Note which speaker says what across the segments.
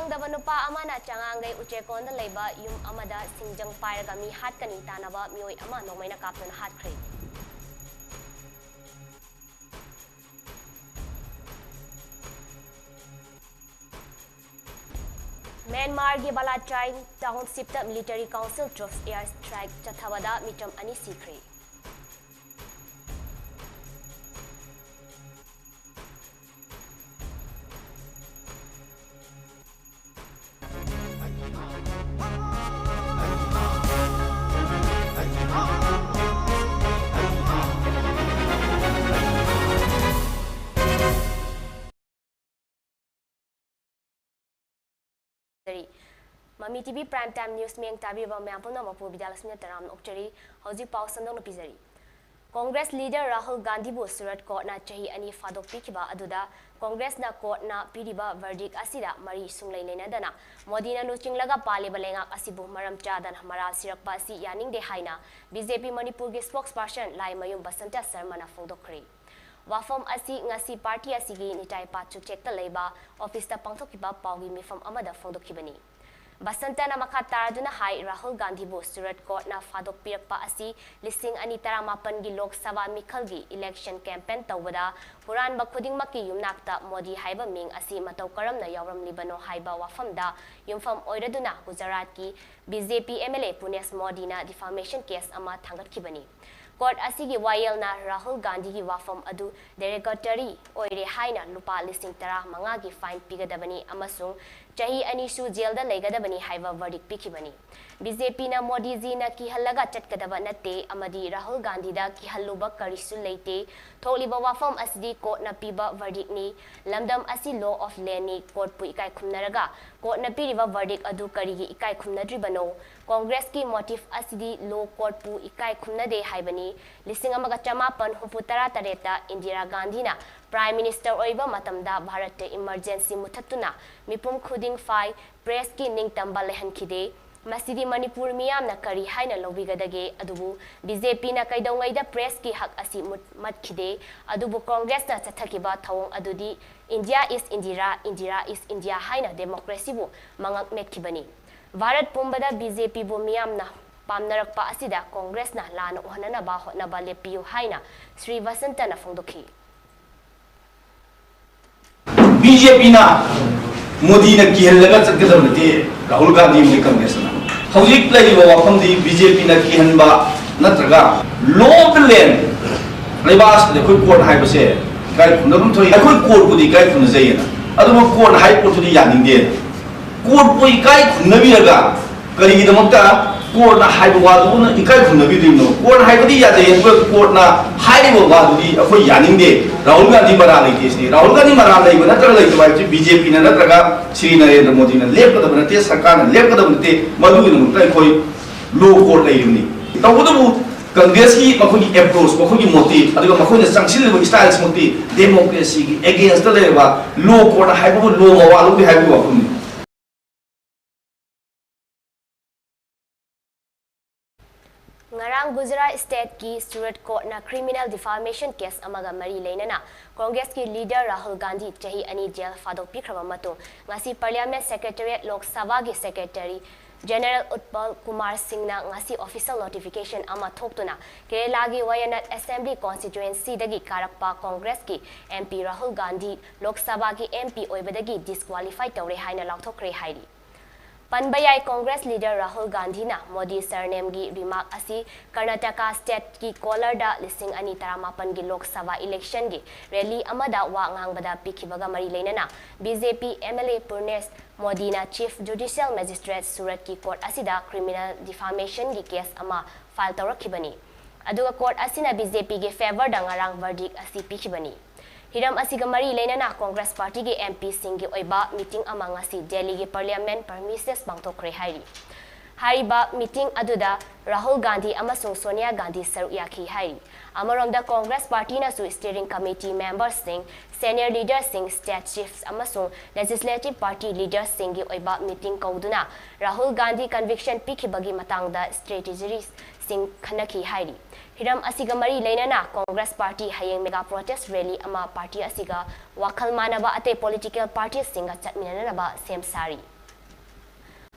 Speaker 1: खंगदबा नुपा अमाना चांगांगै उचेकोंदा लेबा युम अमादा सिंजंग पायरगा मी हातकनी तानाबा मियोय अमा नोंमैना कापना हातख्रे म्यांमार की बालाचाई township military council troops air strike चथावदा मिटम अनि सीख्रे MAMI TV Prime Time News में ताबीबा मैंपुना मपु विद्यालक्ष्मी तराम ओक्चरी हौजी पाउ संदों पिजरी कांग्रेस लीडर राहुल गांधी बु सूरत कोर्ट ना चाही अनि फादोक पिखिबा अदुदा कांग्रेस ना कोर्ट ना पीरिबा वर्डिक असिदा मरी सुंगलै लेनादना मोदी ना नुचिंगलगा पालेबा लेंगाक असिबु मरम चादन मराल सिरकपा असि यानिंगदे हाइना बीजेपी मणिपुर के स्पोक्सपर्सन लाई मयुम बसंता शर्मा ना फोंदोखरे वाफम असी ngasi पार्टी असिगी निटाई पाचु चेकता लेबा ऑफिस ता पांथोकिबा पाउगी मिफम अमदा फोंदोखिबनी बसंतना मखा तारदुना हाई राहुल गांधी बु सूरत कोर्ट ना फादोक पिरकपा असि लिसिंग अनि तरामापन की लोकसभा मिखलगी इलेक्शन कैंपेन तौबदा हुरान बखुदिंग मक्की युमनाक्ता मोदी हाइबा मिंग असि मतौ करमना यावरमलिबनो हाइबा वाफमदा युमफम ओइरदुना गुजरात की बीजेपी एमएलए पुनेस मोदीना डिफामेशन केस अमा थांगतखिबनी कोर्ट असिगी वायलना राहुल गांधी की वाफम अदु डेरेगटरी ओइरे हाइना लुपा लिसिंग तरा मंगा की फाइन पिगदबनी अमसुंग चाही अनिसु जेल दा लेगदबनी हाइबा वर्डिक पिखिबनी बीजेपी ना मोदी जी ना किहल्लगा चटकदबा नते अमदी राहुल गांधी दा किहल्लुबा करिसु लेते थोलिबा वाफम असदी कोर्ट ना पिबा वर्डिक नि लमदम असि लॉ ऑफ लैंड नि कोर्ट पु इकाई खुमनरगा कोर्ट ना पिरिबा वर्डिक अदु करिगी इकाई खुमनद्रिबनो कांग्रेस की मोटिव असदी लॉ कोर्ट पु इकाई खुमनदे हाइबनी लिसिंग अमगा चमापन हुपु तरा तरेता इंदिरा गांधी ना प्राइम मिनिस्टर ओइबा मतमदा भारत इमरजेंसी मुथतुना मिपुम खुदिंग फाइ प्रेस की निंगतंबा लेहनखिदे मसिदी मणिपुर मियामना करी हाइना लोबिगदगे अदुबु बीजेपी ना कैदौंगैदा प्रेस की हक असि मतखिदे अदुबु कांग्रेस ना चथकिबा थौंग अदुदी India is Indira Indira is India हाइना डेमोक्रेसी बु मंगक मेखिबनी भारत पुंबदा बीजेपी बु मियामना पामनरकपा असिदा कांग्रेस ना लान ओहननबा होनबा लेपियु हाइना श्री वसंत ना फोंदोखि
Speaker 2: बीजेपी ना मोदी ने किहल्लगा चटकदबनते राहुल गांधी ने कांग्रेस ना हौजिक लैबा वाफमदी बीजेपी ना किहनबा नत्रगा लॉ ऑफ लैंड लेबास दे कोई कोर्ट हाइबसे गाय खुनदम थोई कोई कोर्ट बुदी गाय खुन जयना अदुमा कोर्ट हाई कोर्ट दुदी यानिंगदे कोर्ट पोई गाय खुनबिरगा करिगिदमक्ता कोर्ट ना हाइब वादुना इकाय खुनबिदिनो कोर्ट हाइबदी यादे कोर्ट ना हाइब वादुदी अखोय यानिंगदे राहुल गांधी मरा लेते राहुल गांधी मरा लेबा नत्र लेबा बीजेपी ना नत्रगा श्री नरेंद्र मोदी ना लेपकदब नते सरकार ना लेपकदब नते मदुगिदमक्ता अखोय लो कोर्ट लेयुनी तबुदबु कांग्रेस की मखोगी अप्रोच मखोगी मोटिव अदुगा मखोना संगसिलबो स्टाइल्स मोटी डेमोक्रेसी की अगेंस्ट लेबा लो कोर्ट हाइबो लो मवालु हाइबो वाकुनी
Speaker 1: ngarang Gujarat State की सूरत कोर्ट ना क्रिमिनल डिफामेशन केस अमगा मरी लेनना कांग्रेस की लीडर राहुल गांधी चाही अनि जेल फादोक पिखरबा मतो ngasi पार्लियामेंट सेक्रेटरीट लोकसभा की सेक्रेटरी जनरल उत्पल कुमार सिंह ना ngasi ऑफिशियल नोटिफिकेशन अमा थोक्तुना केरला की वायनाड असेंबली कॉन्स्टिट्यूएंसी दगी कारकपा कांग्रेस की एमपी राहुल गांधी लोकसभा की एमपी ओइबदगी डिस्क्वालीफाई तौरे हाइना लाउथोक्रे हाइरी पनबयाई कांग्रेस लीडर राहुल गांधी ना मोदी सरनेम की रिमार्क असी कर्नाटका स्टेट की कोलरदा लिसिंग अनि तरामापन की लोकसभा इलेक्शन की रैली अमदा वा ngangbada पिखिबगा मरी लेनना बीजेपी एमएलए पुर्नेस मोदी ना चीफ जुडिशियल मजिस्ट्रेट सूरत की कोर्ट असिदा क्रिमिनल डिफामेशन की केस अमा फाइल तौरखिबनी अदुगा कोर्ट असिना बीजेपी के फेवर दंगारांग वर्डिक असी पिखिबनी हिरम असिगा मरी लेनना कांग्रेस पार्टी के एमपी सिंह की ओइबा मीटिंग अमांगासी दिल्ली के पार्लियामेंट परमिसेस पांगथोखरे हाइरी हाइबा मीटिंग अदुदा राहुल गांधी अमसुंग सोनिया गांधी सरुक याखी हाइरी अमरोंदा कांग्रेस पार्टी ना सु steering committee members Singh senior leader Singh state chiefs अमसुंग लेजिस्लेटिव पार्टी लीडर सिंह की ओइबा मीटिंग कौदुना राहुल गांधी कन्विक्शन पिखिबगी मतंगदा स्ट्रेटेजीज सिंह खनकी हाइरी हिरम असिगा मरी लेनना कांग्रेस पार्टी हयेंग मेगा प्रोटेस्ट रैली अमा पार्टी असिगा वाखल मानबा अते पॉलिटिकल पार्टी सिंगा चटमिननबा सेम सारी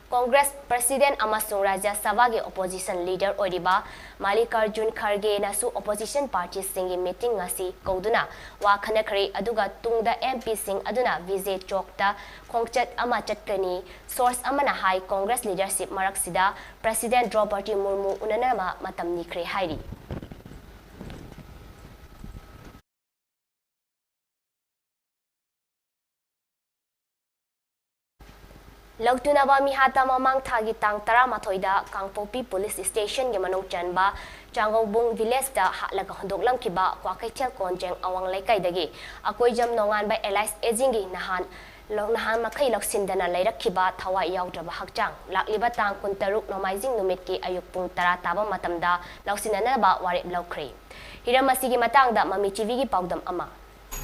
Speaker 1: Congress President amasung Rajya Sabha ge opposition leader oiriba Mallikarjun Kharge nasu opposition party singi meeting ngasi kauduna wa khanakhre aduga tungda MP sing aduna VJ Chokta khongchat ama chatkani source amana hai Congress leadership maraksida President Draupadi Murmu unanama matam nikhre hairi Lagtunaba mihata mamang thagi tang tara mathoida Kangpopi Police Station ge manong chanba Changobung Village da halaga hondoklam kiba kwakaichel konjeng awang laikai dagi akoi jam nongan by Elias Ezingi nahan makai laksindana lairak kiba thawa yawdraba hakchang lakliba tang kuntaruk nomaizing numit ki ayuk pung tara taba matamda laksinana ba warep laukre hiramasigi matangda Mami TV gi pawdam ama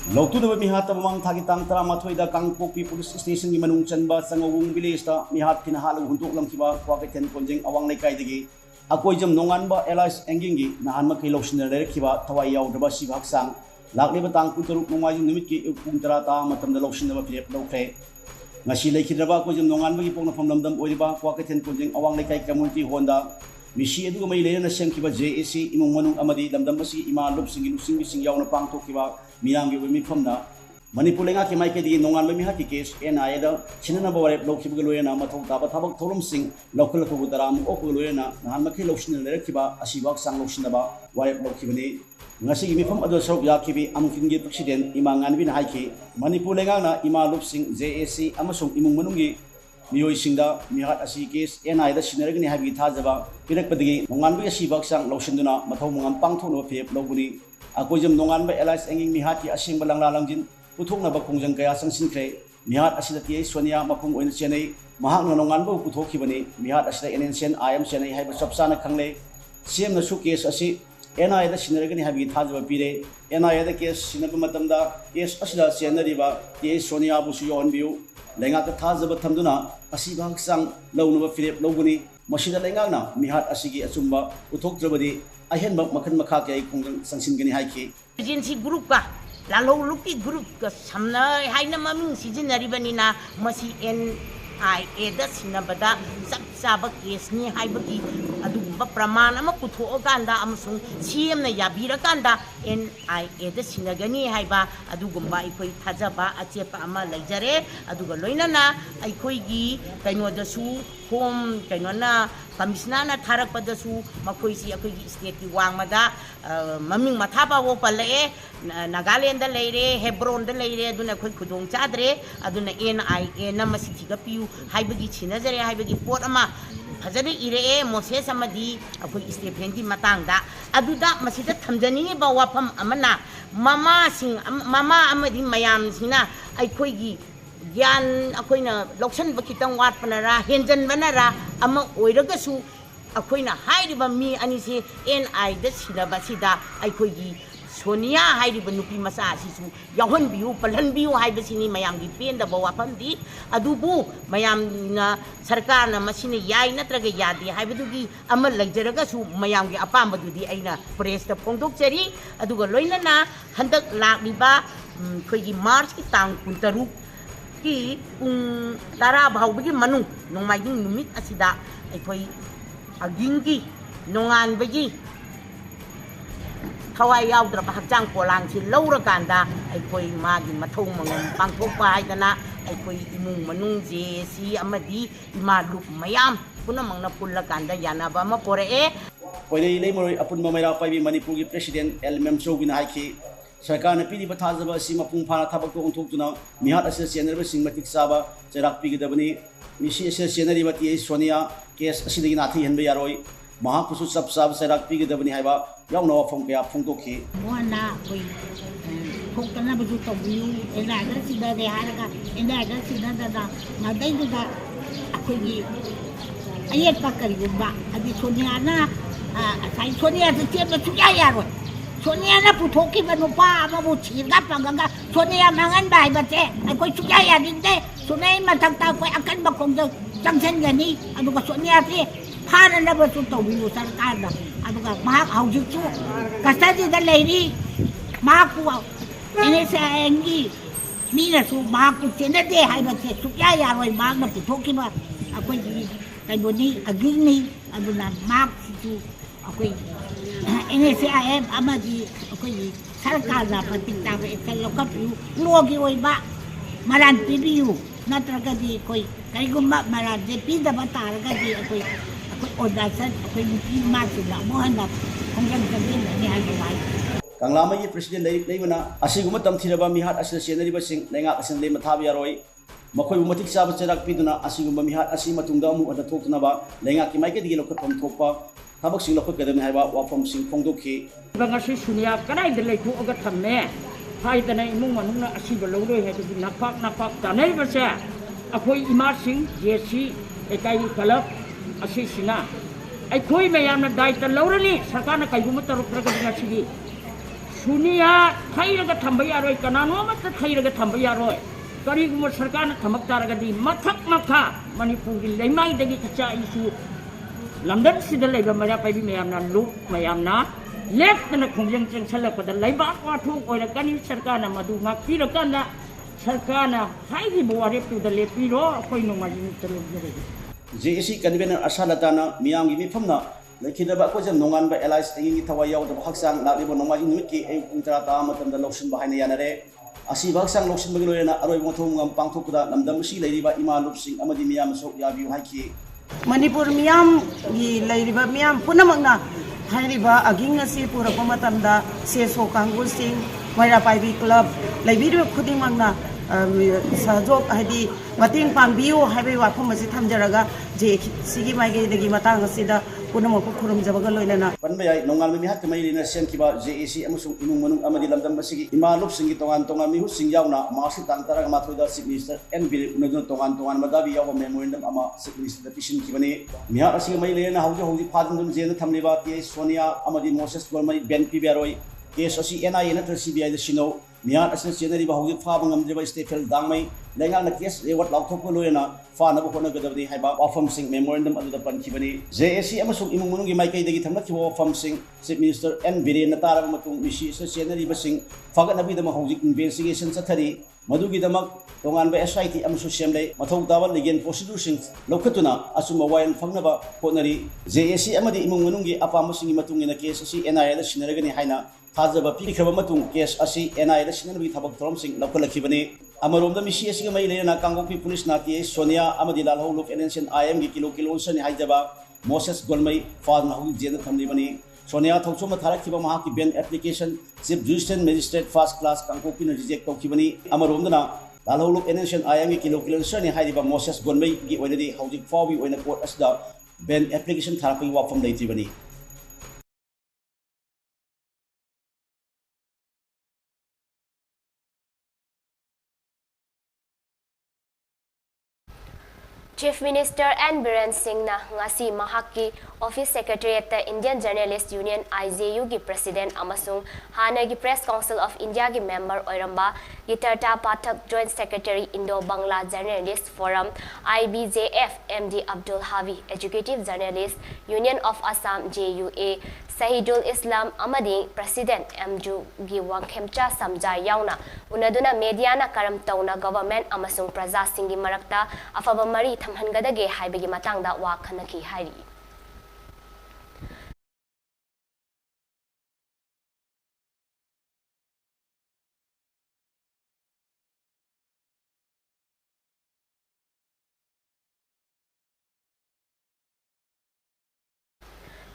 Speaker 3: Lagtunaba mihata mamang thagi tang tara mathoida Kangpopi Police Station gi manung chanba Changobung Village da mihat kinahalag hundoklam kiba kwakaichen konjeng awang laikai dagi akoi jam nongan ba Elias Ezingi nahan makai laksindana lairak kiba thawa yawdraba siba haksang lakliba tang kuntaruk nomaizing numit ki pung tara ta matamda laksinaba pirep laukre ngasi laikhidraba akoi jam nongan bagi pokna famlamdam oiriba kwakaichen konjeng awang laikai community honda misi aduga mai leena sengkiba JAC imong manung amadi lamdam basi ima lupsingi lusing yawna pangtokkiba miyamgi wemi famna Manipuri nga ki mai ke di nongan bami haki case NI da chinana baware lokhiba loyena mathong taba thabak tholum sing lokhal ko daram ok loyena nahan makhi loksin le rakhiba asibak sang loksin ba ware lokhibani ngasi gi mifam ado sok yakibi amkin gi president imangan bin haiki Manipuri nga na ima lupsing JAC amasung imong manungi miyoi singda mihat asi case NI da sinaragni habi thajaba pirakpadigi nongan bi asibak sang loksinduna mathong mangam pangthong no phep lobuni akojam nongan ba Elias Enging mihati asing balang lalangjin puthok na ba kongjang kaya sangsinkre mihat asida ti Sonia mapung oin chenai mahak na nongan ba puthokibani mihat asida NNCN IM chenai haiba sabsana khangle CM na su case asi NI da sinaragani habi thajaba pire NI da case sinaba matamda case asida chenariba ti Sonia bu su yon biu lenga ka thajaba thamduna asiba haksang lawnaba firep loguni masida lenga na mihat asigi achumba puthoktrabadi ahenba makhan makha ke kongjang sangsingani haiki
Speaker 4: agency group ka Lalo lupi group ka samna haina maming sizinaribani na masi NIA da sinabada sabsaba case ni haibagi adugumba pramana ama puthooganda amasung CM na yabirakanda NIA da sinagani haiba adugumba ikoi thajaba achepa ama laijare aduga loinana aikoigi kainodasu home kainona Kamisnana tharak padasu makoisi akoigi state ki wangmada maming mathaba wo palae Nagaland da leire Hebron da leire aduna khoi khudong chadre aduna NIA na masithiga piu haibagi chinajare haibagi pot ama fajane ire Moses amadi akoi Stephen di matangda aduda masida thamjani ba wafam amana mama amadi mayam sina aikoigi Yan ako'y na loksan bakitang wat panara henjan manara ama oiragasu ako'y na hayriba mi ani si NI da sinaba sida ako'y Sonia hayriba nupi masa sisu yahon biu palan biu hayba sini mayam gi penda bawa pandi adubu mayam na sarkar na masini yai na traga yadi hayba dugi ama lagjaraga mayam gi apamba dudi aina press ta pongdok chari aduga loina na handak lakliba ko'y March ki tang kuntaruk ki kung tara bahawbagi manung nung mayding numit asida ako'y aginggi nungan bagi kawai yawdra bahagjang polang si laura ganda ako'y maging mathong mga pangtokpa na ako'y imong manung JC amadi imadlup mayam kuna mang napula ganda yana ba mapore
Speaker 3: pwede ilay mo apun mamayra pa Manipuri President LMM Show ginahiki Sarkar na pili bathajaba si mapung phana thabak to onthokduna mihat asya senarba sing matik saba charak pigidabani misi asya senari bati Sonia case asidagi nathi henba yaroi maha kusu sab sab charak pigidabani haiba yauna wafam kaya phongtokhi
Speaker 5: moana koi phokana baju to biu ena ga sida de haraga ena ga sida da madai da akoi gi ayet pakari gumba adi Sonia na sai Sonia de tiap tu ya yaroi Sonia na putoki banupa mabu chirga panganga Sonia mangan bai bate akoi chuya ya dinde Sonia matangta koi akan bakong jangsen gani aduga Sonia ti phana na basu to biu sarkar na aduga mahak hauji chu kasadi da leiri maku ene sa engi mina su maku chena de hai bate chuya ya roi mag na putoki ba ꯑꯩꯈꯣꯏꯒꯤ ꯀꯩꯅꯣꯅꯤ ꯑꯒꯤꯡꯅꯤ ꯑꯗꯨꯅ ꯃꯥꯛꯁꯤꯁꯨ ꯑꯩꯈꯣꯏ NSAIM ꯑꯃꯗꯤ ꯑꯩꯈꯣꯏꯒꯤ ꯁꯔꯀꯥꯔꯅ ꯃꯇꯤꯛ ꯆꯥꯕ action ꯂꯧꯈꯠꯄꯤꯌꯨ ꯂꯣꯒꯤ ꯑꯣꯏꯕ ꯃꯔꯥꯟ ꯄꯤꯕꯤꯌꯨ ꯅꯠꯇ꯭ꯔꯒꯗꯤ ꯑꯩꯈꯣꯏ ꯀꯔꯤꯒꯨꯝꯕ ꯃꯔꯥꯟꯁꯦ ꯄꯤꯗꯕ ꯇꯥꯔꯒꯗꯤ ꯑꯩꯈꯣꯏ ꯑꯣꯔꯗꯔꯁꯟ ꯑꯩꯈꯣꯏ ꯅꯨꯄꯤ ꯃꯥꯁꯤꯡꯅ ꯑꯃꯨꯛ ꯍꯟꯅ ꯈꯣꯡꯖꯪ ꯆꯪꯁꯤꯟꯒꯅꯤ ꯍꯥꯏꯕ ꯋꯥꯍꯩ
Speaker 3: ꯀꯪꯂꯥꯃꯩꯒꯤ ꯄ꯭ꯔꯦꯁꯤꯗꯦꯟ ꯂꯩꯕꯅ ꯑꯁꯤꯒꯨꯝꯕ ꯇꯝꯊꯤꯔꯕ ꯃꯤꯍꯥꯠ ꯑꯁꯤꯗ ꯆꯦꯟꯅꯔꯤꯕꯁꯤꯡ ꯂꯩꯉꯥꯛ ꯑꯁꯤꯅ ꯂꯦꯝꯅ ꯊꯥꯕ ꯌꯥꯔꯣꯏ ꯃꯈꯣꯏꯕꯨ ꯃꯇꯤꯛ ꯆꯥꯕ ꯆꯩꯔꯥꯛ ꯄꯤꯗꯨꯅ ꯑꯁꯤꯒꯨꯝꯕ ꯃꯤꯍꯥꯠ ꯑꯁꯤ ꯃꯇꯨꯡꯗ ꯑꯃꯨꯛ ꯍꯟꯅ ꯊꯣꯛꯇꯅꯕ ꯂꯩꯉꯥꯛꯀꯤ ꯃꯥꯏꯀꯩꯗꯒꯤ ꯂꯧꯈꯠꯐꯝ ꯊꯣꯛꯄ ꯊꯕꯛꯁꯤꯡ ꯂꯧꯈꯠꯀꯗꯕꯅꯤ ꯍꯥꯏꯕ ꯋꯥꯐꯝꯁꯤꯡ ꯐꯣꯡꯗꯣꯛꯈꯤ
Speaker 6: ngasi sunia kanai de leitu aga thamme hai dana imung manungna asiba loroi hai du napak tanai base akhoi ima sing jesi ekai kalap asi sina ai khoi mayam na dai ta lorani sarkar na kaiguma taruk raga ngasi sunia thairaga thamba yaroi kanano ma ta thairaga thamba yaroi kari guma sarkar na thamak taraga di mathak makha manipur gi leimai dagi cha isu lamdan sida leiba mara pai bi mayam na lu mayam na left na khongjang chang chala pada leiba wa thuk oira kani sarkar na madu ma piro kana sarkar na hai gi buare tu da le piro koi no ma ni telo jere
Speaker 3: JAC convener Asalatana miyam gi mifamna lekhidaba ko jam nongan ba allies tingi thawai yaw da haksang na libo nongaji numit ki ay untara ta matam da loksin ba haina yanare asi haksang loksin ba giloyana aroi mothong ngam pangthokda namdam si leiriba ima lupsing amadi miyam so yabiu haiki
Speaker 7: Manipur miyam gi leiriba miyam punamakna hairiba aging asi pura pamatamda seso kangusing maira paibi club leibiru khuding mangna sajok hadi mating pangbiu haibai wafam asi thamjaraga je sigi maige degi matang asida punamok khurum jabaga loinana
Speaker 3: panbayai nongal mi hat mai lina sen kiba JAC amusung imung manung amadi lamdam basigi ima lupsing gi tongan mi hu singyawna masi tangtara ma thoida chief minister NB unadun tongan madabi yaw memorandum ama chief minister pishin kibani miha asi mai lena hauji phadum jena thamliba ti Sonia amadi Moses Gormai ben piberoi case asi NIA na CBI da sino miha asi chenari ba hauji pha bangam jeba state dangmai lengal na case reward lauthok ko loena fa na ko na gadabdi haiba wafam sing memorandum adu da pan kibani JAC amusung imung manung gi mai kai dagi thamna kibo wafam sing chief minister NB na taraba matung misi sa chenari ba sing fagat nabi da ma hauji investigation chathari madugi damak tongan ba SIT amusu semlei mathau dawal legal procedure sing lokhatuna asuma wayan fangnaba honari JAC amadi imung manung gi apam sing matung ina case asi NIA da sinaragani haina thajaba pikhaba matung case asi NIA da sinarbi thabak throm sing lokhalakibani amarom da misi asi mai lena kangokpi police na ti Sonia amadi lalho look NNCN IM gi kilo san haijaba Moses Golmai fan na hu jena thamlibani Sonia thauchuma tharakhiba mahaki ben application chief judicial magistrate first class kangokpi na reject tokibani amarom da lalho look NNCN IM gi kilo san haidiba Moses Golmai gi oinadi haujik fawi oina court asda ben application tharakhi wafam daitibani
Speaker 1: Chief Minister N. Biren Singh na ngasi mahaki Office Secretariat ta Indian Journalist Union IJU gi President amasung hana gi Press Council of India gi member oiramba Gitarta Pathak Joint Secretary Indo-Bangla Journalist Forum IBJF MD Abdul Havi Executive Journalist Union of Assam JUA Sahidul Islam amadi President MJU gi Wangkhemcha Samjai yauna unaduna media na karam tauna government amasung praja singi marakta afaba mari thamhangadage haibagi matangda wa khanaki hairi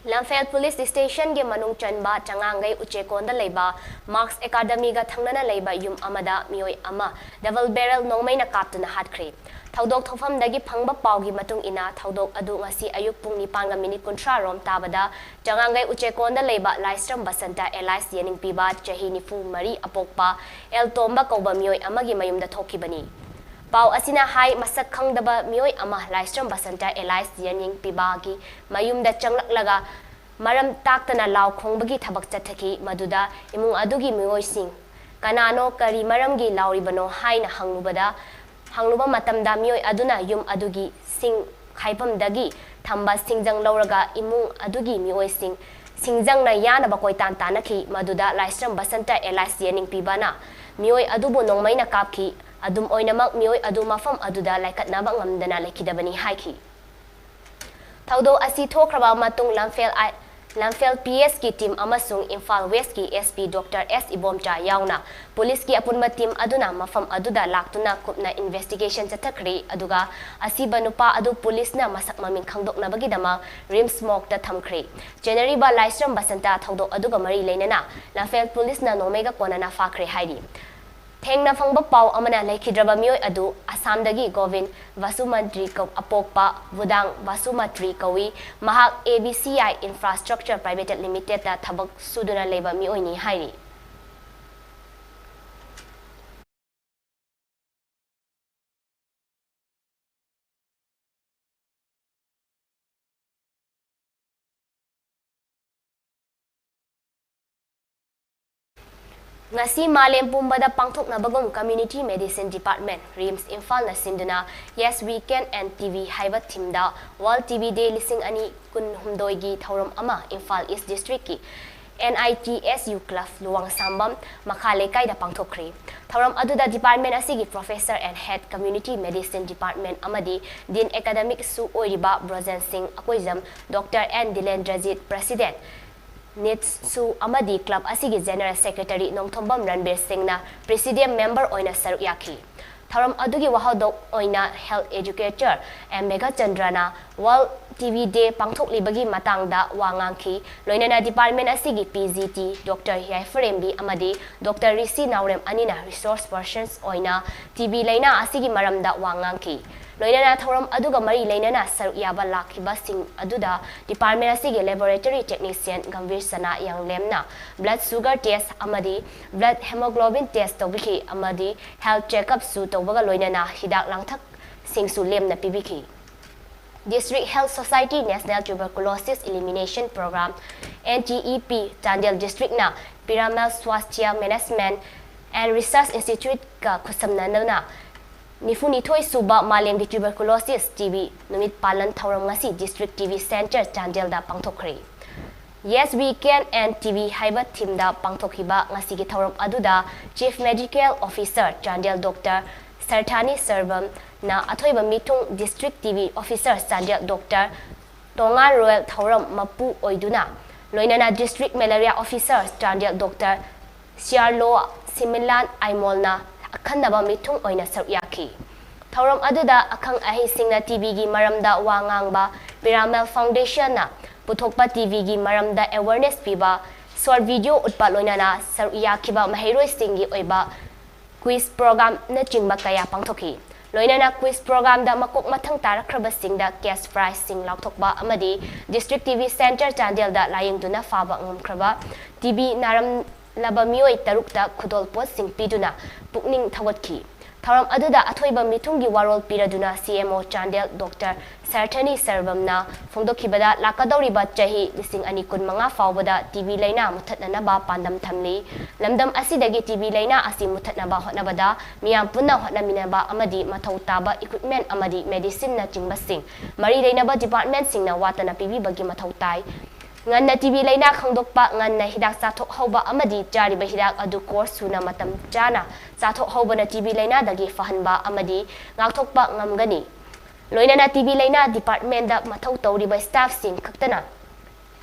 Speaker 1: Lamphel Police Station ge manung chanba changangai uchekonda leiba Marks Academy ga thangnana leiba yum amada mioi ama double barrel nongmai na kaptuna hatkre thaudok thofam dagi phangba pawgi matung ina thaudok adu ngasi ayuk pung 9:30 rom tabada changangai uchekonda leiba Laistram Basanta Elias yening piba chahi nifu mari apokpa El Tomba koba mioi amagi mayumda thokibani Pau asina hai masak khangdaba mioi ama Laistram Basanta Elias yening pibagi mayumda changlak maram taktana law khongbagi thabak chathaki maduda imung adugi mioi sing kanano kari maramgi lauribano haina hangluba matamda mioi aduna yum adugi sing khaipam dagi thamba singjang lauraga imung adugi mioi singjang na yana bakoi tan tanaki maduda Laistram Basanta Elias yening pibana mioi adubu nongmai na kapki adum oinamak mioi adu mafam aduda laikat naba ngamdana lekidabani haiki Thaudo asi thokraba matung Lamphel PS ki team amasung Imphal West ki SP Dr. S Ibomcha yauna police ki apunma team aduna mafam aduda laktuna kupna investigation chathakri aduga asiba nupa adu police na masak maming khangdokna bagidama rim smoke ta thamkhri January ba Laisram Basanta thaudo aduga mari leinana Lamphel police na nomega konana fakhri haidi Thengna phangba pau amana lekhidraba mioi adu Assam dagi Govind Vasumantri ko apokpa Budang Vasumatri kawi mahak ABCI Infrastructure Private Limited ta thabak suduna leba mioi ni hairi Ngasi Malem Pumbada pangthok na bagong Community Medicine Department RIMS Imphal na sinduna Yes Weekend and TV haiba timda World TV Day lising ani kun humdoi gi thauram ama Imphal East District ki NITSU Club Luang Sambam Makhale kai da pangthokri thauram aduda department asigi Professor and Head Community Medicine Department amadi Din Academic Su oiriba Brozen Singh akoizam Dr. N Dilendrajit President Nitsu Amadi Club asigi General Secretary Nongthombam Ranbir Singh na Presidium Member oina saruk yaki. Tharam adugi wahadok oina Health Educator and Mega Chandrana World TV Day pangthok libagi matangda wangangki loinana Department asigi PGT Dr. Yaifrembi Amadi Dr. Risi Naurem Anina Resource Persons oina TV laina asigi maramda wangangki. Loinana thauram aduga mari leinana saruk yaba lakhiba sing aduda department asigi laboratory technician Gambir Sana yang lemna blood sugar test amadi blood hemoglobin test tobiki amadi health checkup su tobaga loinana hidak langthak sing su lemna pibiki District Health Society National Tuberculosis Elimination Program NTEP Chandel District na Piramal Swasthya Management and Research Institute ka kusamnana Nifuni Toy Suba Malem di Tuberculosis TV Numit Palan Thauram ngasi District TV Center Chandel da pangthokri Yes Weekend and TV haiba team da pangthokhiba ngasi gi thauram aduda Chief Medical Officer Chandel Dr. Sarthani Servam na athoiba mitung District TV Officer Chandel Dr. Tonga Royal Thauram Mapu oiduna loinana District Malaria Officer Chandel Dr. Siarlo Similan Aimolna akhandaba mitung oina saruk yaki thauram aduda akhang ahi singna TV gi maramda wangangba Piramal Foundation na puthokpa TV gi maramda awareness piba short video utpa loinana saruk yakiba mahairoi singi oiba quiz program na chingba kaya pangthoki loinana quiz program da makok mathang tarakhraba singda cash prize sing laukthokba amadi District TV Center Chandel da layingduna faba ngomkhraba TV naram laba mioi tarukta khudol pot sing piduna pukning thawatki tharam aduda athoiba mitungi warol piraduna CMO Chandel Dr. Sarthani Servamna phongdokhibada lakadawriba chahi lising ani kun manga fawbada TV laina muthatna ba pandam thamli lamdam asidagi TV laina asi muthatna ba hotnabada miyam punna hotnamina ba amadi mathau taba equipment amadi medicine na chingbasing mari laina ba department singna watana pibi bagi mathau tai nganna TV laina khangdokpa nganna hidak sathok hoba amadi jariba hidak adu course suna matam jana sathok hoba na TV laina dagi fahanba amadi ngakthokpa ngamgani loinana TV laina department da mathau tawriba staff sing khaktana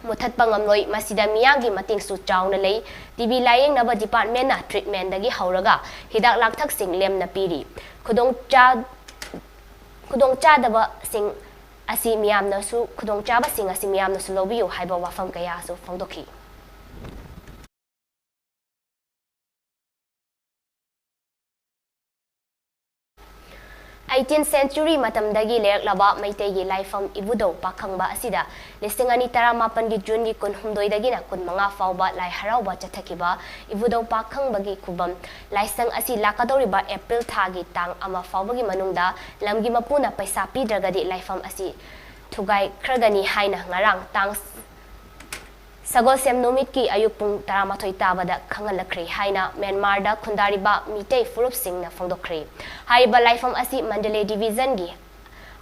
Speaker 1: muthatpa ngamloi masida miyangi mating su chawna lei TV layeng naba department na treatment dagi hauraga hidak lakthak sing lemna piri khudong cha daba sing asi miyamna su khudong chaba sing asi miyamna su lobiyo haiba wafam kaya su phongdokhi 18th century matamdagi leklaba maitegi laifam ibudo pakhangba asida listing ani tara mapan gi June gi kun humdoi dagi na kun manga fawba lai harauba chathakiba ibudo pakhangbagi kubam laisang asi lakadori ba April thagi tang ama fawbagi manungda lamgi mapuna paisa pidragadi laifam asi thugai khragani haina ngarang tang Sagol sem nomit ki ayuk pung taramathoi tabada khangalakri haina Myanmar da khundariba mitei furup sing na phongdokri haiba laifam asi Mandalay division gi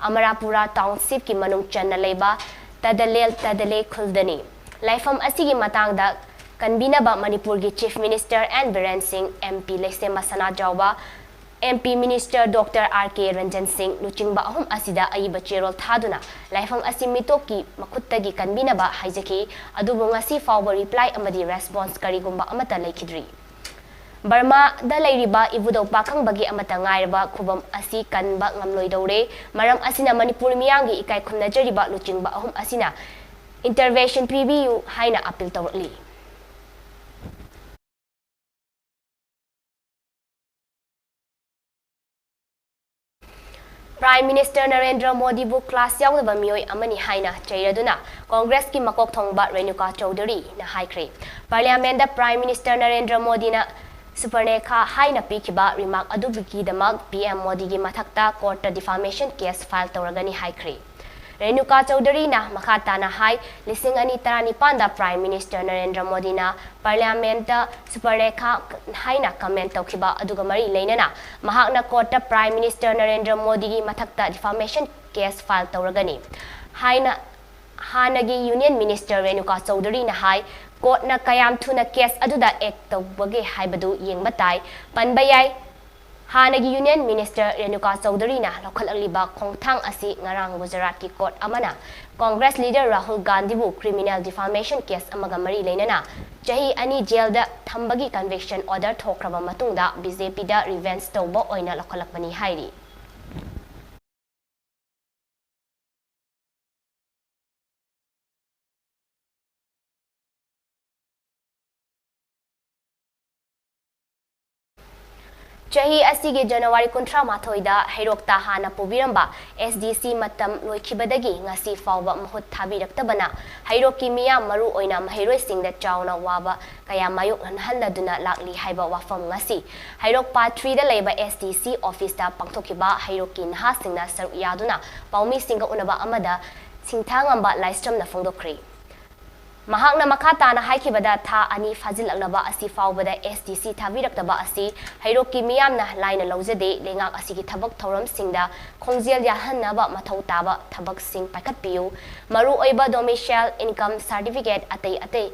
Speaker 1: Amarapura township ki manung channa leiba tadale khuldani laifam asi gi matang da kanbina ba Manipur gi chief minister and Biren Singh MP Lesema Sana Jawba MP Minister Dr. R.K. Ranjan Singh luchingba ahum asida aiba cherol thaduna laifam asimitoki makuttagi kanbinaba haijaki adubu ngasi fawba reply amadi response karigumba amata laikidri Burma da lairiba ibudo pakang bagi amata ngairba khubam asi kanba ngamloi dore maram asina Manipur miyangi ikai khumna jariba luchingba ahum asina intervention PBU haina appeal tawli Prime Minister Narendra Modi bu class yawnaba mioi amani haina chairaduna Congress ki makok thongba Renuka Chaudhary na haikre Parliament da Prime Minister Narendra Modi na Supernekha haina pikiba remark adubiki damak PM Modi gi mathakta court defamation case file tawragani haikre Renuka Chaudhary na makata na hai lising ani tarani panda Prime Minister Narendra Modi na Parliament da Supernekha haina comment tawkiba aduga mari leinana mahakna court da Prime Minister Narendra Modi gi mathakta defamation case file tawragani haina hanagi Union Minister Renuka Chaudhary na hai court na kayam thuna case aduda ek tawbage haibadu yengbatai panbayai Hanagi Union Minister Renuka Chaudhary na lokhalaliba khongthang asi ngarang Gujarat ki court amana Congress leader Rahul Gandhi bu criminal defamation case amaga mari leinana chahi ani jail da thambagi conviction order thokraba matungda BJP da revenge tawba oina lokhalakmani hairi Chahi asige January kuntra mathoida hairokta hana pobiramba SDC matam loikhibadagi ngasi fawba mahut thabiraktabana hairoki miya maru oina mahairoi singda chauna waba kaya mayok hanhaladuna lakli haiba wafam ngasi hairok part 3 da leiba SDC office da pangthokiba hairoki nha singna saru yaduna paumi singa unaba amada singthangamba livestream na phongdokri Mahakna makata na haikibada tha ani fazilaknaba asi fawbada SDC thabirakdaba asi hairoki miyamna laina lawjade lengak asigi thabak thoram singda khongjel yahanaba mathau taba thabak sing paikhatpiu maru oiba domicile income certificate atei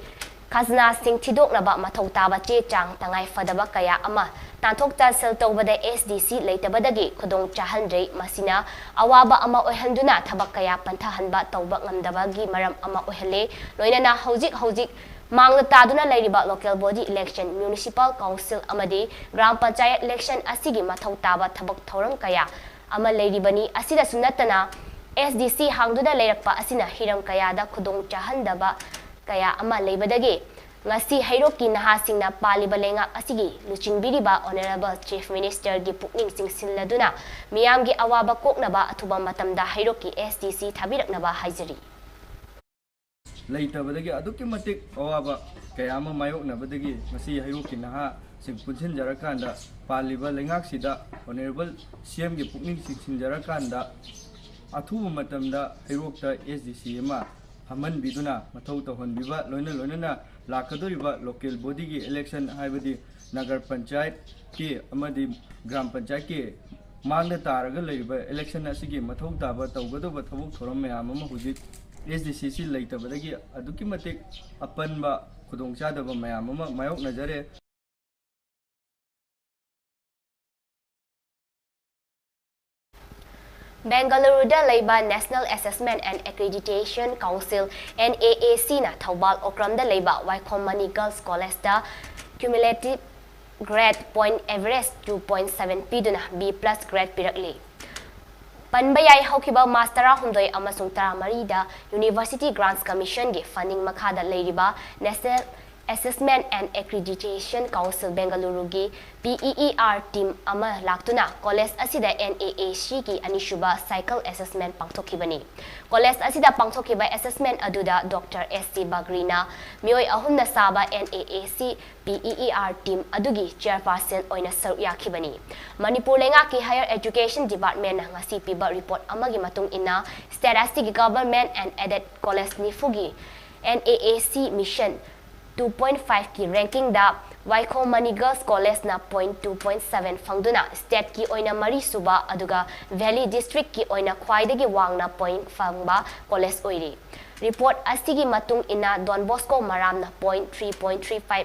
Speaker 1: khazna sing thidoknaba mathau taba che chang tangai fadaba kaya ama tanthok sel tawbada SDC leitabadagi khudong chahanjei masina awaba ama oihanduna thabak kaya panthahanba tawba ngamdabagi maram ama oihale loinana hojik mangna taduna leiriba local body election municipal council amadi gram panchayat election asigi mathau taba thabak thoram kaya ama leiribani asida sunatana SDC hangduna leirakpa asina hiram kaya da khudong chahandaba kaya ama leibadagi ngasi hairoki nahasingna paliba lenga asigi luchingbiriba honorable chief minister gi pukning singsilladuna miyamgi awaba koknaba athuba matamda hairoki SDC thabiraknaba haijari
Speaker 8: leitabadagi aduki matik awaba kayama mayoknabadagi ngasi hairoki naha sing punsin jarakanda paliba lengak sida honorable CM gi pukning singsinjarakanda athuba matamda hairokta SDC ma haman biduna mathau tohon biba loina lakadoriba local body ki election haibadi nagar panchayat ki amadi gram panchayat ki mangda taraga leiba election asigi mathau taba tawgadoba thabuk thoram mayam ama hujik SDCC leitabadagi aduki matik apanba khudongchadaba mayam ama mayok najare
Speaker 1: Bengaluru da leiba National Assessment and Accreditation Council NAAC na Thawbal Okram da leiba Wycombe Money Girls College da cumulative grade point average 2.7 piduna B+ grade pirakli Panbayai haukiba mastera humdoi amasung taramari da University Grants Commission ge funding makada leiriba National Assessment and Accreditation Council Bengaluru gi PEER team ama laktuna college asida NAAC ki anishuba cycle assessment pangthokibani college asida pangthokiba assessment aduda Dr. SC Bagrina mioi ahumna saba NAAC PEER team adugi chairperson oina saru yakhibani Manipur lenga ki higher education department na ngasi piba report amagi matung ina statistic government and aided college nifugi NAAC mission 2.5 ki ranking da Wycombe Money Girls College na 2.7 fangduna state ki oina mari suba aduga Valley district ki oina khwaidagi wangna point fangba college oiri report asigi matung ina Don Bosco maram na 3.35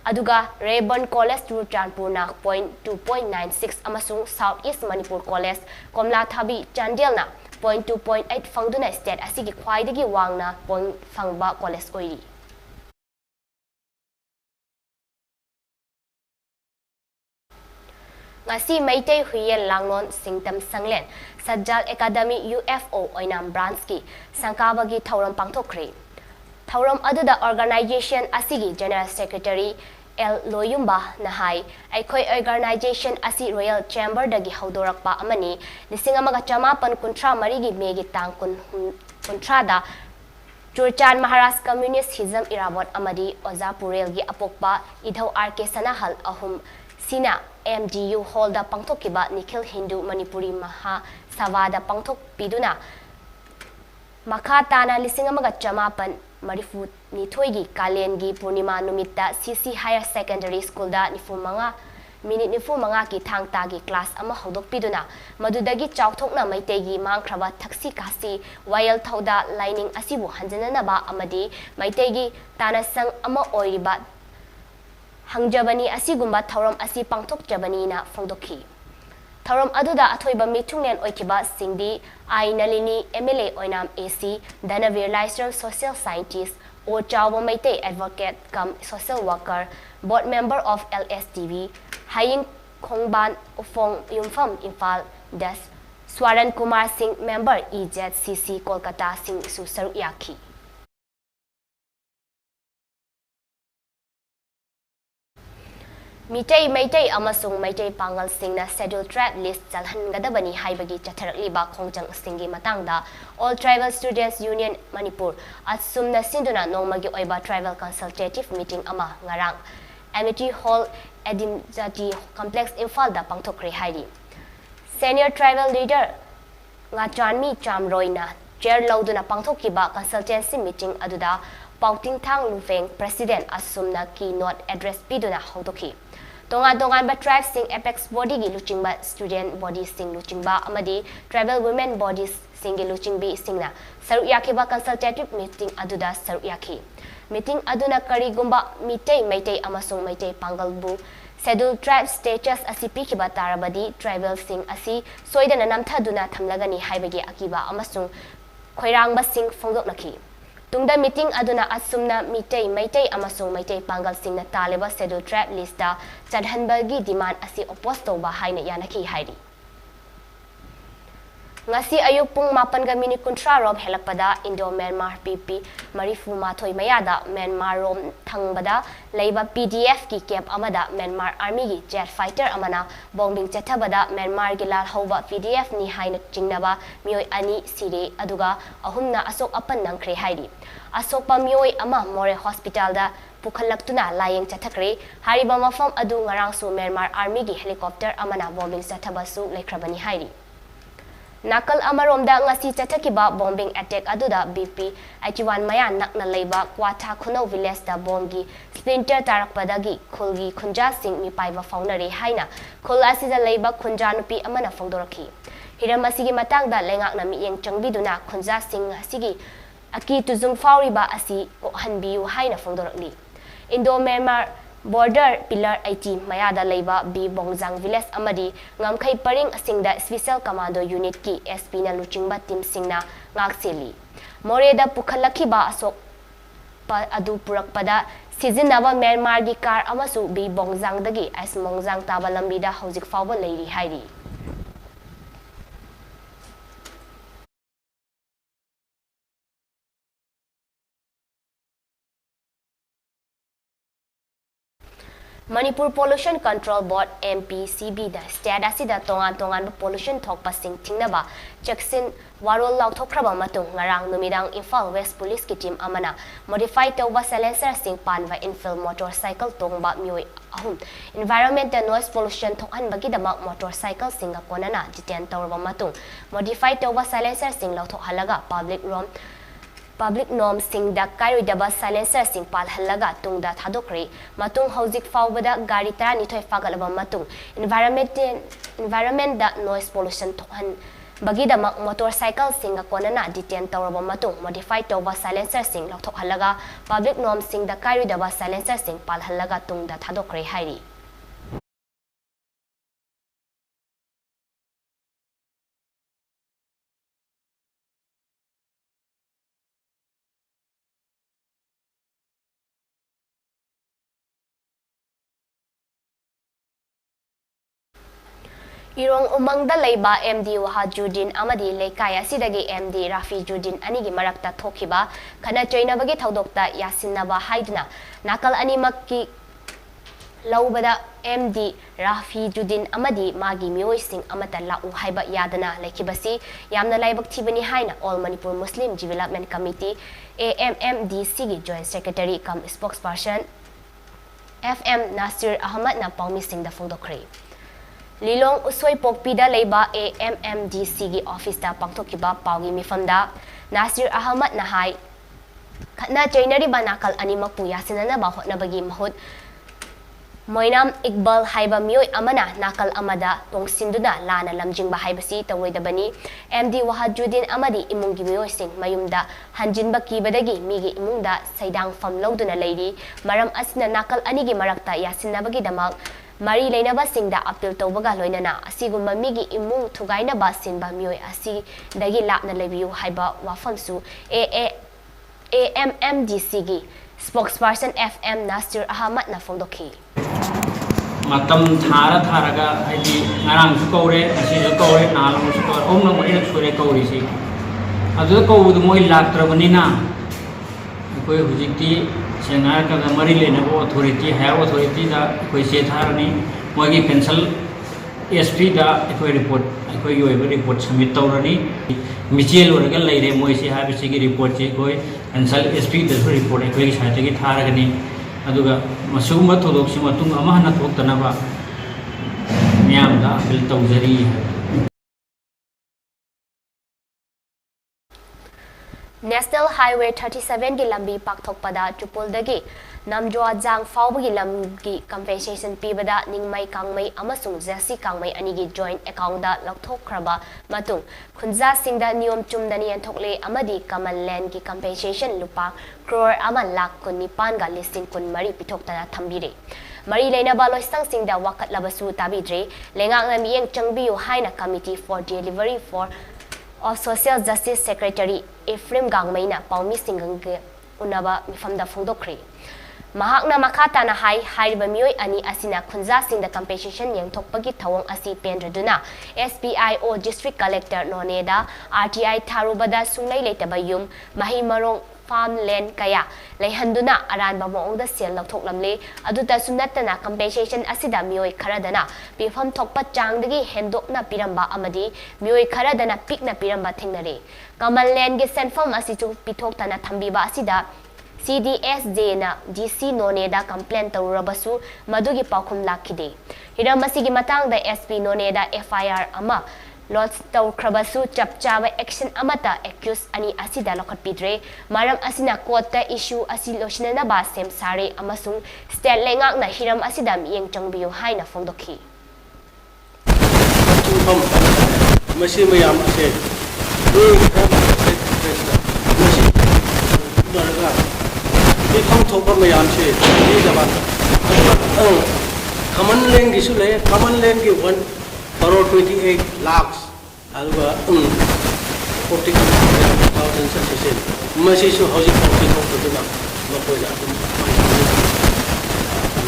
Speaker 1: Aduga Rayburn College Churchanpur na point 2.96 amasung South East Manipur College Komla Thabi Chandel na point 2.8 fangduna state asigi khwaidagi wangna point fangba college oiri. Ngasi Maitei Huyel Langnon Singtam Sanglen Sajjal Academy UFO Oinam Branski Sankabagi Thauram Pangthokre. Thauram aduda organization asigi General Secretary L Loyumba Nahai Aikoi organization asi Royal Chamber dagi haudorakpa amani Lisingamaga Chamapan Kuntra Marigi Megi Tang Kuntrada Churchan Maharashtra Communist Hism Irabot Amadi Oza Purelgi Apokpa Idhau RK Sanahal Ahum Sina MDU Holda Pangtokiba Nikhil Hindu Manipuri Maha Savada Pangtok Piduna Makatana Lisingamaga Chamapan Marifu Nitoigi Kalengi Purnima Numita CC Higher Secondary School da Nifumanga Minute Nifumanga ki Tang Tagi class ama Hodok Piduna Madudagi Chauktokna Maitegi Mangkraba Taxi Kasi Wayal Tauda Lining Asibu Hanjananaba Amadi Maitegi Tanasang Ama Oiriba Hangjabani Asigumba Tauram Asi Pangtok Jabani na Fongdoki Tauram aduda athoiba mitungnen oikiba singdi ai nalini MLA oinam AC Danavir Lystrom social scientist or Chawba Maite advocate cum social worker board member of LSTV Haying Khongban Ufong Yumfam Infal Das Swaran Kumar Singh member EZCC Kolkata Singh Susaru Yaki Mitei Maitei amasung Maitei Pangal Singna schedule trap list jalhan gadabani haibagi chatharakliba khongjang singi matangda All Tribal Students Union Manipur asumna sinduna nongmagi oiba tribal consultative meeting ama ngarang Amity Hall Edimjati Complex Imphal da pangthokre hairi Senior Tribal Leader Ngachanmi Chamroina chair lauduna pangthokiba consultancy meeting aduda Pauting Thang Lufeng President asumna keynote address piduna haudoki Tongan ba tribe sing apex body gi luchingba student body sing luchingba amadi tribal women bodies sing gi luchingbi singna saru yaki ba consultative meeting aduda saru yaki meeting aduna karigumba mitei maitei amasung maitei pangalbu scheduled tribe status asi pikiba tarabadi tribal sing asi soidana namthaduna thamlagani haibagi akiba amasung khoirangba sing phongdoknaki Tungda meeting aduna asumna mitei maitei amasung maitei pangal singna taleba schedule trap lista chadhanbagi demand asi oppose tawba haina yanaki hairi Ngasi ayuk pung 8:13 rom helakpada Indo Myanmar PP Marifu Mathoi Mayada Myanmar rom thangbada leiba PDF ki camp amada Myanmar Army gi jet fighter amana bombing chathabada Myanmar gi lal hoba PDF ni haina chingnaba mioi ani sire aduga ahumna asok apan nangkre hairi asok pa mioi ama More Hospital da Pukhalaktuna layeng chathakre hariba mafam adu ngarang su Myanmar Army gi helicopter amana bombing chathabasu lekrabani hairi Nakal amaromda ngasi chathakiba bombing attack aduda BP 81 maya nakna leiba Kwatha Khunau village da bomgi splinter tarakpadagi khulgi khunja sing mi paiba faunare haina khul asida leiba khunja nupi amana fongdoraki hiram asigi matangda lengakna mi yeng changbiduna khunja sing asigi aki tuzung fauriba asi ko hanbiu haina fongdorakli Indo Myanmar Border Pillar 80 Mayada Leiba B Bongjang Village Amadi Ngamkai Paring Asingda Special Commando Unit ki SP na Luchingba Team Singna Ngakseli Moreda Pukhalakiba Asok adu purakpada Sizinaba Myanmar gi car amasu B Bongjang dagi as Mongjang Taba Lambida Hojik Fawba Leiri Hairi Manipur Pollution Control Board MPCB da state asida tongan pollution thokpa sing thingnaba Jackson warol lauthokraba matung ngarang numidang Imphal West Police ki team amana modified tawba silencer sing panwa infill motorcycle tongba mioi ahum environmental noise pollution thokhan bagi dama motorcycle singa konana detain tawba matung modified tawba silencer sing lauthok halaga Public norm sing da kari daba silencer sing pal halaga tung da thadokre matung hojik fawbada gari tara ni thoi fagalaba matung environment da noise pollution thokhan Bagidamak motorcycle sing konana detain tawraba matung modified tawba silencer sing lauthokhalaga public norm sing da kairidaba silencer sing palhalaga tungda thadokre hairi. Irong umangda leiba MD Wahajudin amadi leikaya sidagi MD Rafijudin anigi marakta thokiba khana choinabagi thaudokta yasinaba haiduna nakal animakki laubada MD Rafijudin amadi magi mioising amata lau haiba yadana lekibasi yamna laibak thibani haina All Manipur Muslim Development Committee AMMDC gi Joint Secretary cum spokesperson FM Nasir Ahmad na paumi sing da fongdokre Lilong usoi pokpida leiba AMMDC gi office da pangthokiba paugi mifamda Nasir Ahmad na hai khana chainari banakal animak pu yasinana ba hotnabagi mahut Moinam Iqbal haiba mioi amana nakal amada tongsinduna lana lamjingba haibasi tawroidabani MD Wahajudin amadi imungi mioi mayumda hanjinba kibadagi migi imungda saidang fam lauduna leiri maram asina nakal anigi marakta yasinabagi damak Mari lainaba singda appeal tawbaga loinana asigumba migi imung thugainaba sinba mioi asi dagi lapna lebiu haiba wafamsu AMMDC gi spokesperson FM Nasir Ahmad na fongdoki
Speaker 9: matam tharaga haidi ngarang su kore asi su kore nalong su kore omnang mari sure kore si adu ko udu moi laktrabanina koi hujikti sengar ka mari lena bo authority da koi se tharani moi gi pencil SP da koi report koi yoi report submit tawrani michel oraga leire moi se ha bisi gi report che koi pencil SP da report koi gi site gi tharagani aduga masugumba thodok sima tung ama hana thoktanaba miyamda appeal tawjari
Speaker 1: National Highway 37 gi lambi pakthokpada Tupuldagi namjwa jang fawbagi lamgi compensation pibada ningmai kangmai amasung zasi kangmai anigi joint account da lakthokraba matung khunja singda niyom chumdani anthokle amadi kamal land gi compensation lupa crore ama lakh kun nipan ga listing kun mari pithoktana thambire mari leina ba loisang singda wakat labasu tabidre lengak na miyeng changbiu haina committee for delivery for of Social Justice Secretary Ephraim Gangmaina Paumi Singang Unaba Mifamda Fungdokri. Mahakna Makata na hariba mioi ani asina khunja singda compensation yang thokpagi thawang asi pendraduna SPIO District Collector Noneda RTI Tharubada sunglai leitaba yum mahi marong farmland kaya leihanduna aranba moongda sel lathoklamle aduta sunatana compensation asida mioi kharadana pifam thokpa changdagi hendokna piramba amadi mioi kharadana pikna piramba thengnare kamal land ge senfam asichu pithoktana thambiba asida CDSJ na DC Noneda complaint tawrabasu madugi paukhum lakhide hiramasi gi matangda SP Noneda FIR ama Lots tau krabasu chapchawa action amata accused ani asida lokhatpidre maram asina court ta issue asi losina ba sem sare amasung state lengak na hiram asida miyeng changbiu haina fongdokhi
Speaker 3: masi mayam ase thokpa mayam se ni jaba common land gi su le common land gi 1.28 lakhs alba 40,000 succession masi su housing company thokduna makoja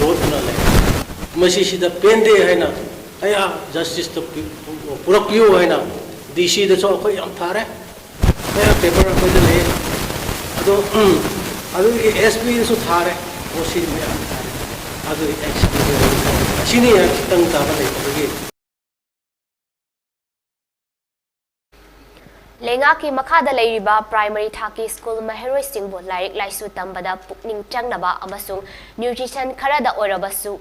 Speaker 3: lot na le masi sida pende haina aya justice to purakyu haina DC da so ko yam thare aya paper ko de le adu SP su thare o si me adu action sini ya tang ta ba le
Speaker 1: Lengaki makada leiriba primary thaki school maheroi singbo lairik laisu tambada pukning changnaba amasung nutrition kharada orabasu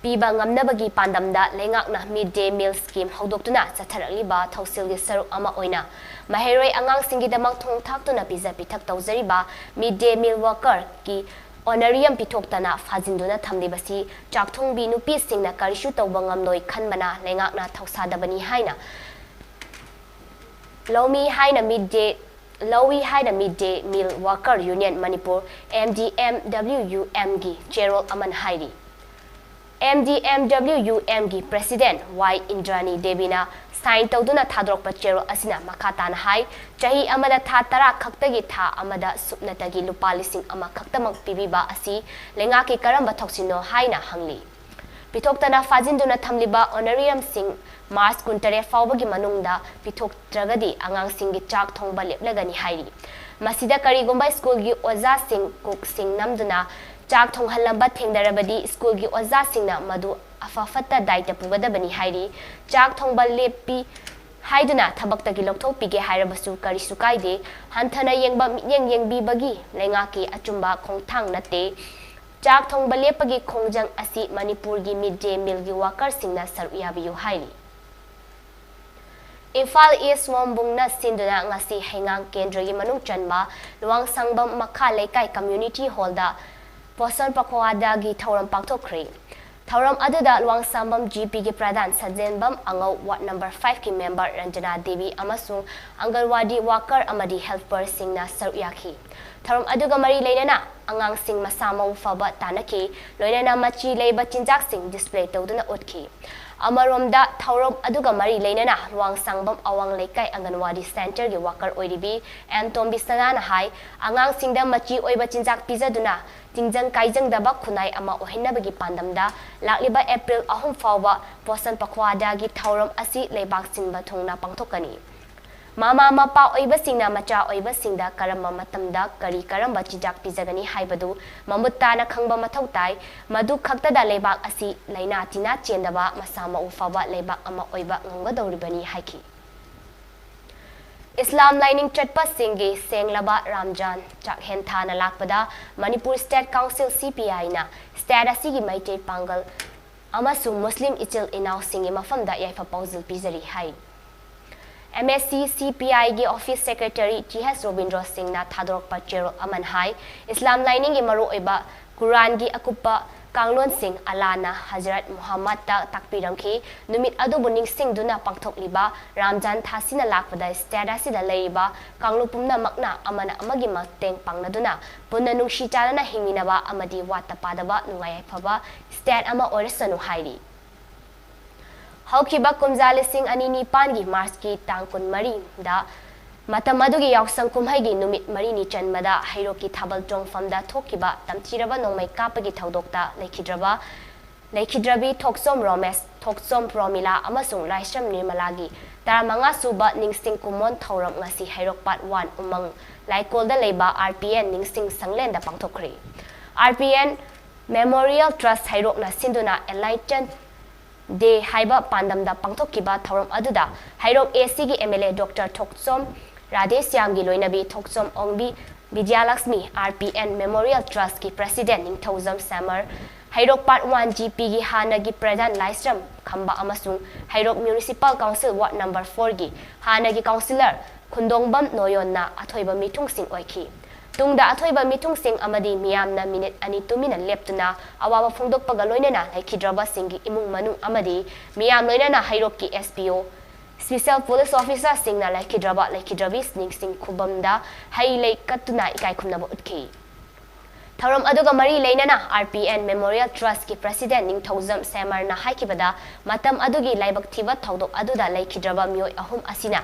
Speaker 1: piba ngamnabagi pandamda lengakna midday meal scheme haudoktuna chatharaliba thausilgi saruk ama oina maheroi angang singidamak thongthaktuna pizza pithak tawjariba midday meal worker ki honorarium pithoktana fajinduna thamlibasi chakthongbi nupi singna karishu tawba ngamnoi khanbana lengakna thausadabani haina Lomi haina midday Lowi haina midday meal worker union Manipur MDMWUM gi Gerald Aman Hairi MDMWUM gi president Y Indrani Devina sign tawduna thadrokpa Gerald asina makhatana hai chahi amada tha tara khaktagi tha amada supnatagi lupa lising ama khaktamang pibiba asi lenga ki karamba thoksino haina hangli Pithoktana fajinduna thamliba honorarium sing Mars kuntare fawbagi manungda pitoktragadi angang singi chak thongba leplagani hairi masida karigumba school gi oza sing cook sing namduna chak thonghalamba thengdarabadi school gi oza singna madu afafata daita pugadabani hairi chak thongba lepi haiduna thabaktagi lokthok pige hairabasu karisu kaide hanthana yengba minyeng yengbibagi lengaki achumba khongthang nate chak thongba lepagi khongjang asi Manipur gi midday meal gi worker singna saruyabiyu hairi Infal East Wombungna Sinduna ngasi hengang kendra gi manung chanba luang sangbam makha lekai community hall da posan pakwada gi thauram pakthokre thauram aduda luang sambam GP gi pradhan sajenbam angau ward number 5 ki member Ranjana Devi amasung angalwadi worker amadi helper singna saruyaki thauram aduga mari leinana angang sing masama ufaba tanaki loinana machi leiba chinjak sing display tawduna utki Amaromda thauram aduga mari leinana luang sangbam awang lekai anganwadi center gi worker oiribi Tombi Sanana hai angang singda machi oiba chinjak pizaduna tingjang kaijang daba khunai ama ohinabagi pandamda lakliba April 3 fawba posan pakwada gi thauram asi leibak sinba thongna pangthokani Mama mapa oiba singna macha oiba singda karamba matamda kari karamba chijak pizagani haibadu mamutta khangba mathau tai madu khaktada leibak asi laina tina chendaba masama ufaba leibak ama oiba nganggadoribani haiki Islam lining chatpa singi senglaba Ramjan chakhen thana lakpada Manipur State Council CPI na state asigi maite pangal amasung Muslim ichil inaw singi mafamda yaifa pauzil pizari hai MSC CPI gi Office Secretary GS Robindra Singh na thadrok pa Gerald Aman hai Islam lining gi maru oiba Quran gi akupa Kanglon Singh Alana Hazrat Muhammad ta takpiramki numit adu buning sing duna pangthok liba Ramjan thasina lakpada stada sida leiba kanglupumna makna amana amagi mateng pangnaduna punna nungshi chalana hinginaba amadi wata padaba nungai phaba stat ama oresanu hairi Haukiba kumjale sing anini pangi Mars ki tangkun mari da Matamadugi yaksang kumhaigi numit marini chanmada hairoki thabal jongfamda thokiba tamchiraba nongmai kapagi thaudokta lekhidrabi thoksom romes thoksom promila amasung laisram nirmalagi taramanga suba ningsting kumon thauram ngasi hairok part 1 umang laikolda leiba RPN ningsting sanglenda pangthokri RPN Memorial Trust hairok na sinduna enlightened de haiba pandamda pangthokiba thauram aduda hairok AC gi MLA Dr Thoksom Radhesyam gi loinabi Thoksom Ongbi BIDYALAXMI RPN Memorial Trust ki President Ning Thozam Samar Hairok Part 1 GP gi Hana gi Pradhan Laisram Khamba amasung Hairok Municipal Council Ward number 4 gi Hana gi Councillor Khundongbam Noyon na athoiba mitung sing oiki tungda athoiba mitung sing amadi miyam na minute ani tumina leptuna awawa phongdok paga loinana laikhidraba singi imung manung amadi miyam loinana Hairok ki SPO Special Police Officer singna laikhidrabi sning sing khubamda hailei katuna ikai khumnaba utki Thauram aduga mari leinana RPN Memorial Trust ki President Ning Thozam Samar na haikibada matam adugi laibak thiba thaudok aduda laikhidraba mioi ahum asina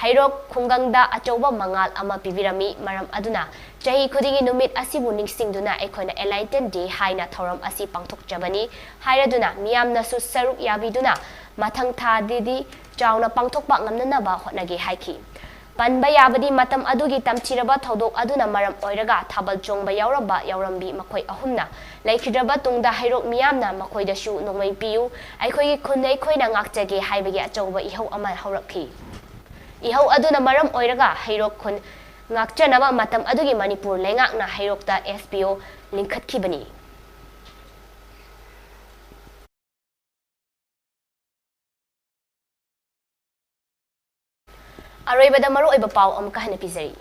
Speaker 1: Hairok khungangda achauba mangal ama pibirami maram aduna chahi khudingi numit asibu ningsingduna ekhoina enlightened day haina thauram asi pangthok jabani hairaduna miyamna su saruk yabiduna mathang tha didi chauna pangthokpa ngamnanaba hotnagi haiki panba yabadi matam adugi tamchiraba thodok aduna maram oiraga thabal chongba yaurambi makhoi ahumna laikhidraba tungda hairok miyamna makhoida shu nongmai piu aikhoigi khunai khoina ngakjage haibagi achauba ihau ama haurakhi ihau aduna maram oiraga hairok khun ngakchanaba matam adugi Manipur lengakna hairokta SPO linkhatkibani Aroibada maru oiba pau am kahana pizari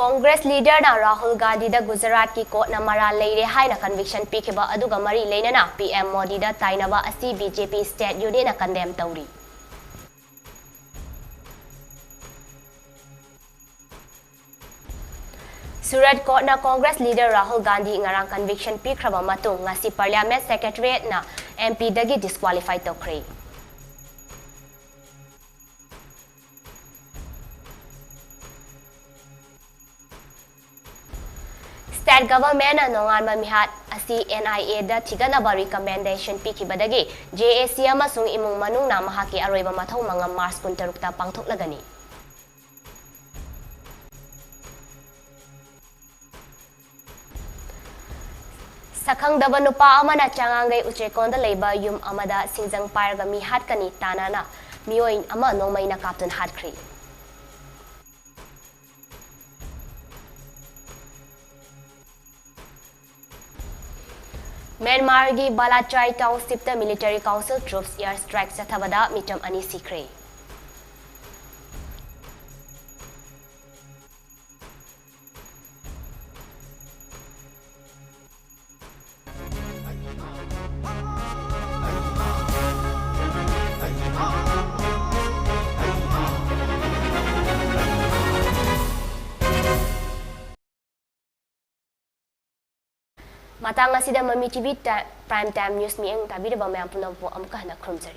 Speaker 1: Congress leader na Rahul Gandhi da Gujarat ki court na mara leire haina conviction pikiba aduga mari leinana PM Modi da tainaba asi BJP state union na condemn tauri. Surat court na Congress leader Rahul Gandhi ngarang conviction pikraba matung ngasi parliament secretariat na MP dagi disqualified tokre. State government na nongan mamihat asi NIA da thiganaba recommendation pikibadagi JAC amasung imung manung na mahaki aroiba mathau mga Mars 16 ta pangthoklagani. Sakhangdaba nupa ama na changangai uchekonda leiba yum amada singjang parga mi hatkani tanana mioin ama nongmai na kaptun hatkri. Myanmar gi Balachai township ta military council troops air strike sathabada mitam ani sikre. Matang asida Mami TV prime time news mi ang tabi ba mayang punaw po amukah na krumsari.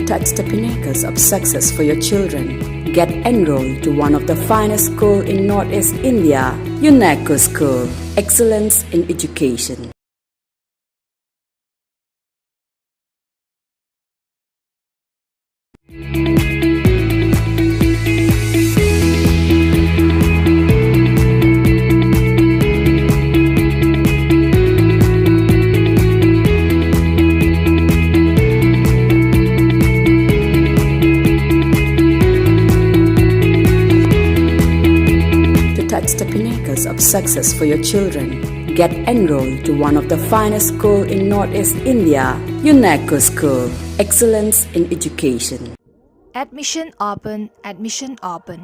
Speaker 10: Touch the pinnacles of success for your children. Get enrolled to one of the finest schools in Northeast India, UNESCO School. Excellence in education. The pinnacles of success for your children. Get enrolled to one of the finest schools in Northeast India, UNESCO School. Excellence in education.
Speaker 11: Admission open.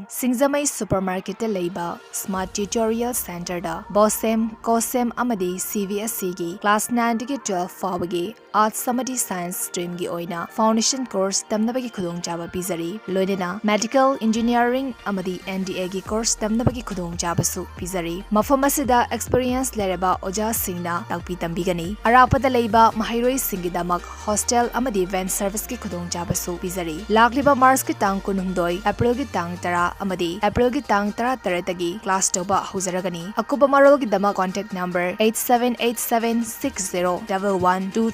Speaker 11: Singzamai supermarket leiba Smart Tutorial Center da Bosem, Kosem amadi CVSC gi class 9 to 12 fawagi Arts Samadi Science stream gi oina foundation course tamnabagi khudong jaba pizari loinena medical engineering amadi NDA gi course tamnabagi khudong jaba su pizari mafam asida experience lereba oja singna takpi tambigani arapada leiba mahairoi singidamak hostel amadi van service gi khudong jaba su pizari lagliba Mars ki tang kunungdoi April ki tang tara amadi April ki tang tara taratagi class toba huzaragani akuba marol gi dama contact number 8787601123